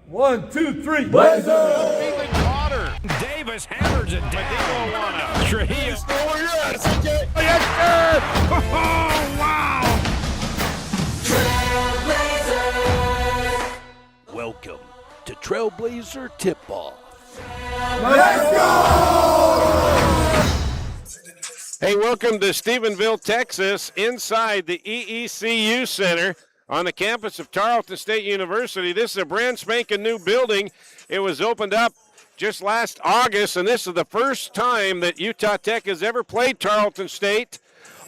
One, two, three. Blazer! Feeling Potter. Davis hammers it down. Trujillo. Oh, yes, okay. Yes, sir! Oh, wow! Trailblazer. Welcome to Trailblazer Tip-Off. Let's go! Hey, welcome to Stephenville, Texas, inside the EECU Center on the campus of Tarleton State University. This is a brand spanking new building. It was opened up just last August, and this is the first time that Utah Tech has ever played Tarleton State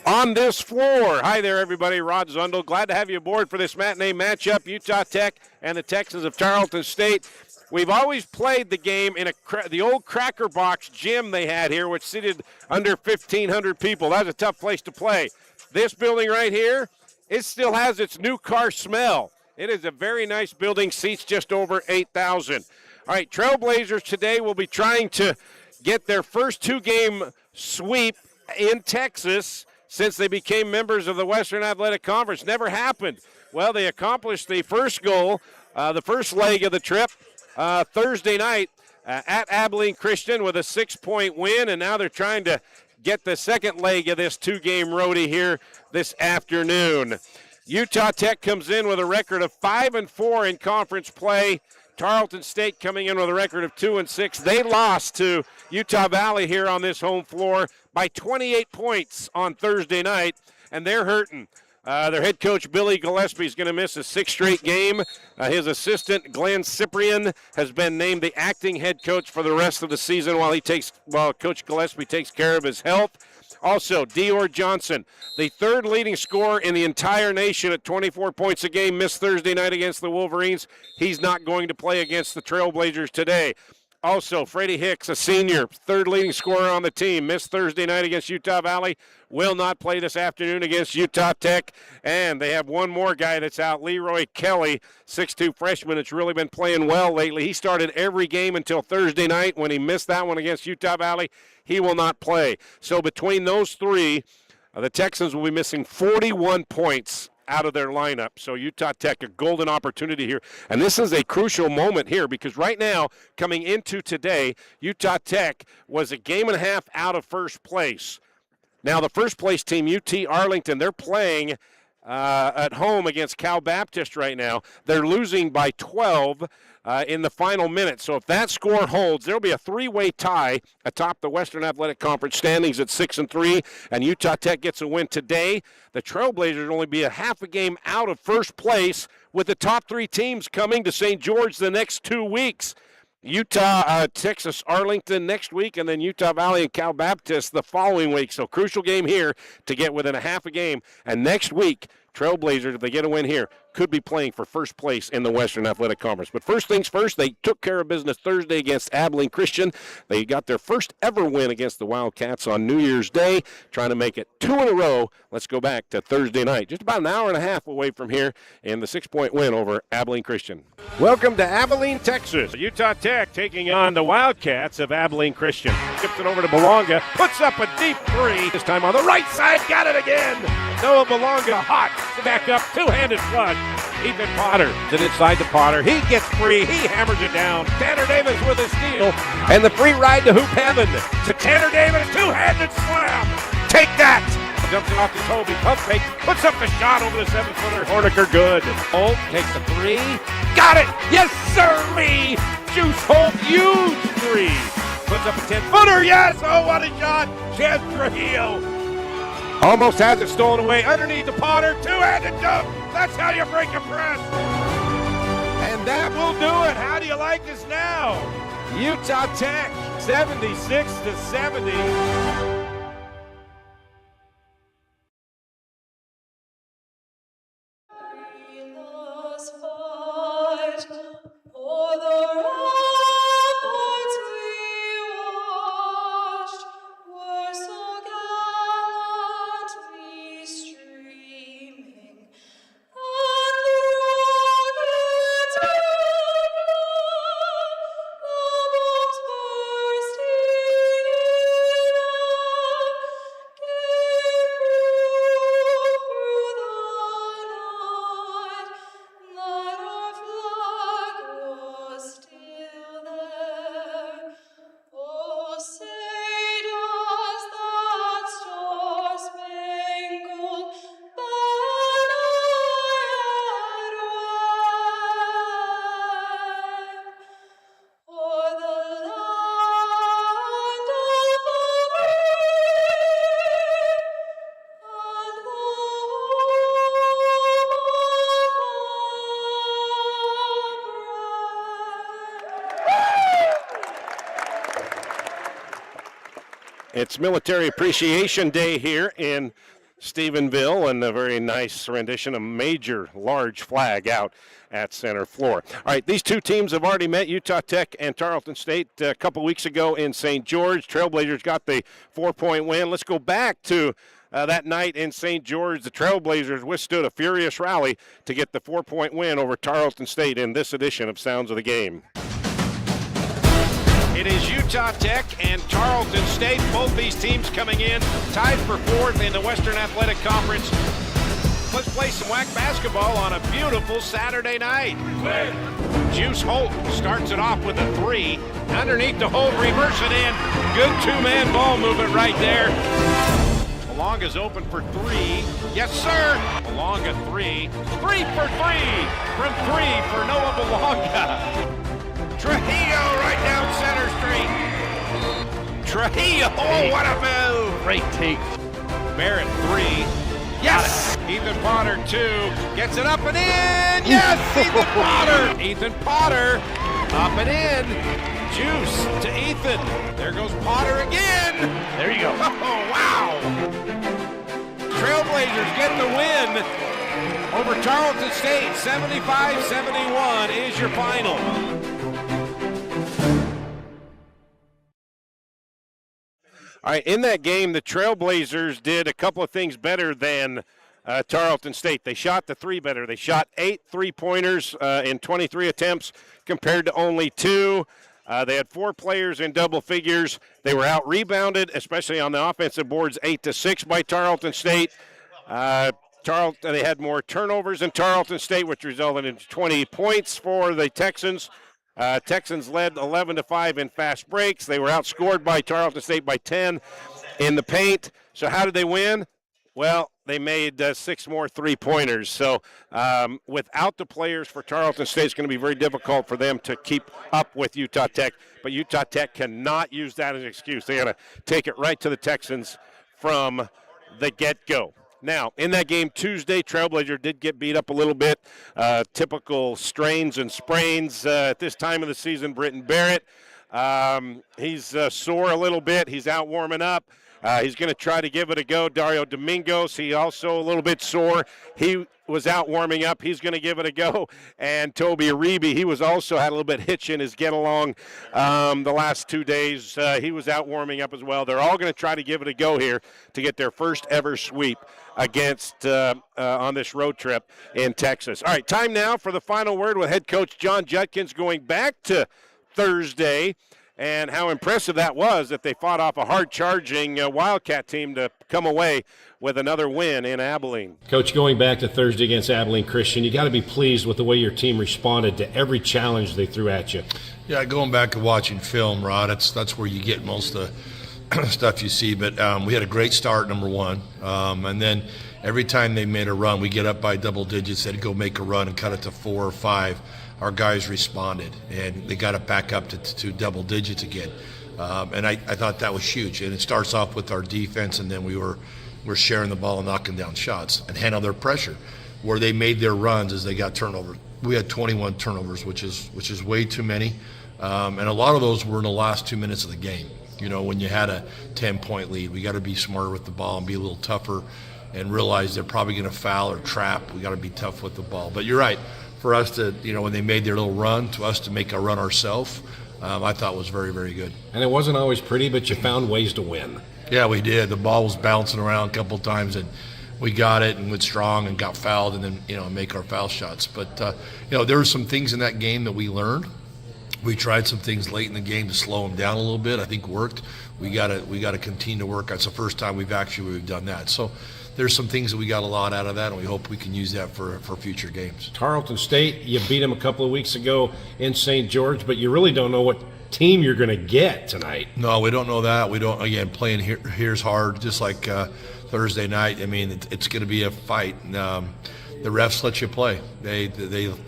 on this floor. Hi there, everybody. Rod Zundel. Glad to have you aboard for this matinee matchup, Utah Tech and the Texans of Tarleton State. We've always played the game in the old Cracker Box gym they had here, which seated under 1,500 people. That was a tough place to play. This building right here, it still has its new car smell. It is a very nice building, seats just over 8,000. All right, Trailblazers today will be trying to get their first two-game sweep in Texas since they became members of the Western Athletic Conference. Never happened. Well, they accomplished the first goal, the first leg of the trip Thursday night at Abilene Christian with a 6-point win, and now they're trying to get the second leg of this two-game roadie here this afternoon. Utah Tech comes in with a record of 5-4 in conference play. Tarleton State coming in with a record of 2-6. They lost to Utah Valley here on this home floor by 28 points on Thursday night, and they're hurting. Their head coach, Billy Gillespie, is going to miss a sixth straight game. His assistant, Glenn Cyprian, has been named the acting head coach for the rest of the season while Coach Gillespie takes care of his health. Also, Dior Johnson, the third leading scorer in the entire nation at 24 points a game, missed Thursday night against the Wolverines. He's not going to play against the Trailblazers today. Also, Freddie Hicks, a senior, third leading scorer on the team, missed Thursday night against Utah Valley, will not play this afternoon against Utah Tech. And they have one more guy that's out, Leroy Kelly, 6'2 freshman that's really been playing well lately. He started every game until Thursday night. When he missed that one against Utah Valley, he will not play. So between those three, the Texans will be missing 41 points out of their lineup. So Utah Tech, a golden opportunity here. And this is a crucial moment here because right now, coming into today, Utah Tech was a game and a half out of first place. Now the first place team, UT Arlington, they're playing at home against Cal Baptist right now. They're losing by 12 in the final minute. So if that score holds, there'll be a three-way tie atop the Western Athletic Conference standings at 6-3, and Utah Tech gets a win today. The Trailblazers will only be a half a game out of first place with the top three teams coming to St. George the next 2 weeks. Utah, Texas, Arlington next week, and then Utah Valley and Cal Baptist the following week. So crucial game here to get within a half a game. And next week, Trailblazers, if they get a win here, could be playing for first place in the Western Athletic Conference. But first things first, they took care of business Thursday against Abilene Christian. They got their first ever win against the Wildcats on New Year's Day, trying to make it 2 in a row. Let's go back to Thursday night, just about an hour and a half away from here, in the 6-point win over Abilene Christian. Welcome to Abilene, Texas. Utah Tech taking on the Wildcats of Abilene Christian. Skips it over to Belonga, puts up a deep three, this time on the right side, got it again. Noah Belonga hot, back up, two-handed flush. Ethan Potter, then inside to Potter. He gets free, he hammers it down. Tanner Davis with a steal, and the free ride to hoop heaven. To Tanner Davis, two-handed slam. Take that. Jumps it off to Toby, pump fake, puts up the shot over the 7-footer. Horniker good. Holt takes the three. Got it! Yes, sir-ree! Juice Holt, huge three. Puts up a 10-footer, yes! Oh, what a shot! Chad Trujillo almost has it stolen away. Underneath the Potter, two-handed dunk. That's how you break a press. And that will do it. How do you like this now? Utah Tech, 76-70. us fight o'er the ramparts we watched, were so gallantly streaming, and the rockets bombs bursting in gave proof through the night that our flag was still there. Oh, say does that star-spangled banner yet wave o'er the land of the It's Military Appreciation Day here in Stephenville, and a very nice rendition, a major, large flag out at center floor. All right, these two teams have already met, Utah Tech and Tarleton State, a couple weeks ago in St. George. Trailblazers got the 4-point win. Let's go back to that night in St. George. The Trailblazers withstood a furious rally to get the 4-point win over Tarleton State in this edition of Sounds of the Game. It is Utah Tech and Tarleton State. Both these teams coming in tied for fourth in the Western Athletic Conference. Let's play some WAC basketball on a beautiful Saturday night. Juice Holt starts it off with a three. Underneath the Holt, reverse it in. Good two-man ball movement right there. Malonga's open for three. Yes, sir. Malonga three. 3 for 3 from 3 for Noah Malonga. Trujillo right down center street. Trujillo, oh, what a move. Great take. Barrett three. Yes! Ethan Potter two. Gets it up and in. Yes! Ethan Potter. Ethan Potter up and in. Juice to Ethan. There goes Potter again. There you go. Oh, wow. Trailblazers get the win over Tarleton State. 75-71 is your final. All right, in that game, the Trailblazers did a couple of things better than Tarleton State. They shot the three better. They shot 8 3-pointers in 23 attempts compared to only 2. They had 4 players in double figures. They were out-rebounded, especially on the offensive boards, 8-6 by Tarleton State. They had more turnovers than Tarleton State, which resulted in 20 points for the Texans. Texans led 11-5 in fast breaks. They were outscored by Tarleton State by 10 in the paint. So how did they win? Well, they made 6 more 3-pointers. So without the players for Tarleton State, it's going to be very difficult for them to keep up with Utah Tech. But Utah Tech cannot use that as an excuse. They got to take it right to the Texans from the get-go. Now, in that game Tuesday, Trailblazer did get beat up a little bit. Typical strains and sprains at this time of the season. Britton Barrett, he's sore a little bit. He's out warming up. He's going to try to give it a go. Dario Domingos, he also a little bit sore. He was out warming up. He's going to give it a go. And Toby Aribi, he was also had a little bit hitch in his get-along the last 2 days. He was out warming up as well. They're all going to try to give it a go here to get their first ever sweep against on this road trip in Texas. All right, time now for the final word with head coach John Judkins going back to Thursday and how impressive that was that they fought off a hard-charging Wildcat team to come away with another win in Abilene. Coach, going back to Thursday against Abilene Christian, you got to be pleased with the way your team responded to every challenge they threw at you. Yeah, going back and watching film, Rod, that's where you get most of the stuff you see. But we had a great start, number one. And then every time they made a run, we get up by double digits, they'd go make a run and cut it to 4 or 5. Our guys responded, and they got it back up to double digits again. And I thought that was huge. And it starts off with our defense, and then we're sharing the ball and knocking down shots and handle their pressure. Where they made their runs as they got turnovers. We had 21 turnovers, which is way too many. And a lot of those were in the last 2 minutes of the game. You know, when you had a 10-point lead, we got to be smarter with the ball and be a little tougher and realize they're probably going to foul or trap. We got to be tough with the ball. But you're right. for us to, when they made their little run, to us to make a run ourselves, I thought was very, very good. And it wasn't always pretty, but you found ways to win. Yeah, we did. The ball was bouncing around a couple times, and we got it and went strong and got fouled, and then make our foul shots. But there were some things in that game that we learned. We tried some things late in the game to slow them down a little bit. I think worked. We got to continue to work. That's the first time we've done that. So there's some things that we got a lot out of that, and we hope we can use that for future games. Tarleton State, you beat them a couple of weeks ago in St. George, but you really don't know what team you're going to get tonight. No, we don't know that. We don't. Again, playing here's hard, just like Thursday night. I mean, it's going to be a fight. The refs let you play. They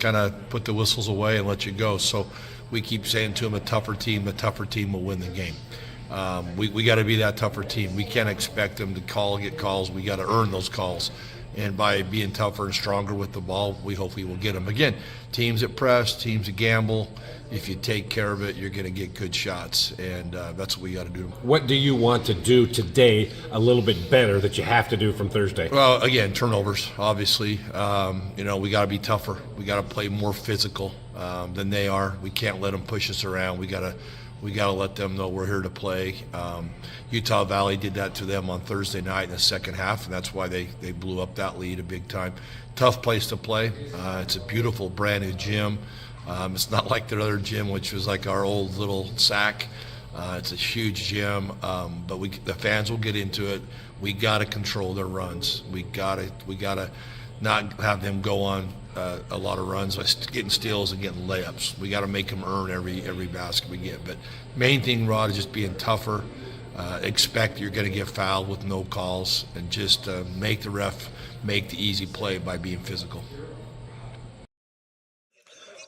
kind of put the whistles away and let you go. So we keep saying to them, the tougher team will win the game. We got to be that tougher team. We can't expect them to get calls. We got to earn those calls. And by being tougher and stronger with the ball, we hopefully will get them. Again, teams that press, teams that gamble, if you take care of it, you're going to get good shots, and that's what we got to do. What do you want to do today a little bit better that you have to do from Thursday? Well, again, turnovers, obviously. We got to be tougher. We got to play more physical than they are. We can't let them push us around. We got to let them know we're here to play. Utah Valley did that to them on Thursday night in the second half, and that's why they blew up that lead a big time. Tough place to play. It's a beautiful, brand new gym. It's not like their other gym, which was like our old little sack. It's a huge gym, but the fans will get into it. We got to control their runs. We got to not have them go on a lot of runs by getting steals and getting layups. We got to make them earn every basket we get. But main thing, Rod, is just being tougher. Expect you're going to get fouled with no calls, and just make the ref make the easy play by being physical.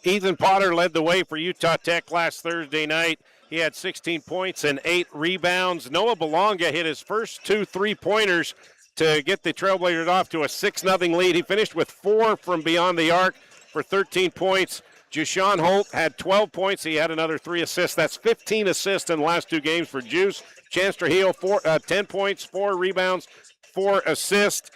Ethan Potter led the way for Utah Tech last Thursday night. He had 16 points and 8 rebounds. Noah Belonga hit his first 2 3-pointers to get the Trailblazers off to a 6-0 lead. He finished with 4 from beyond the arc for 13 points. Jushaun Holt had 12 points. He had another 3 assists. That's 15 assists in the last 2 games for Juice. Chance Trujillo, 10 points, 4 rebounds, 4 assists.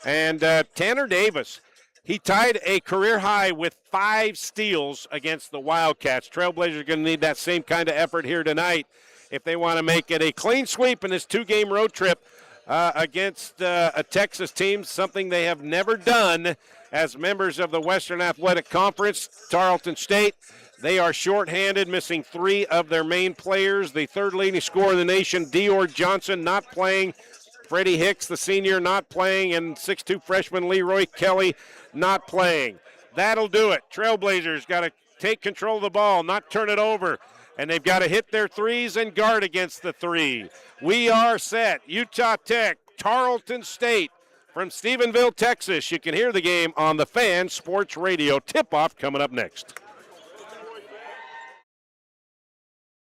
And Tanner Davis, he tied a career high with 5 steals against the Wildcats. Trailblazers are going to need that same kind of effort here tonight if they want to make it a clean sweep in this 2-game road trip against a Texas team, something they have never done as members of the Western Athletic Conference. Tarleton State, they are shorthanded, missing 3 of their main players. The third leading scorer in the nation, Dior Johnson, not playing. Freddie Hicks, the senior, not playing, and 6'2 freshman Leroy Kelly not playing. That'll do it. Trailblazers got to take control of the ball, not turn it over, and they've got to hit their threes and guard against the 3. We are set. Utah Tech, Tarleton State from Stephenville, Texas. You can hear the game on the Fan Sports Radio. Tip-off coming up next.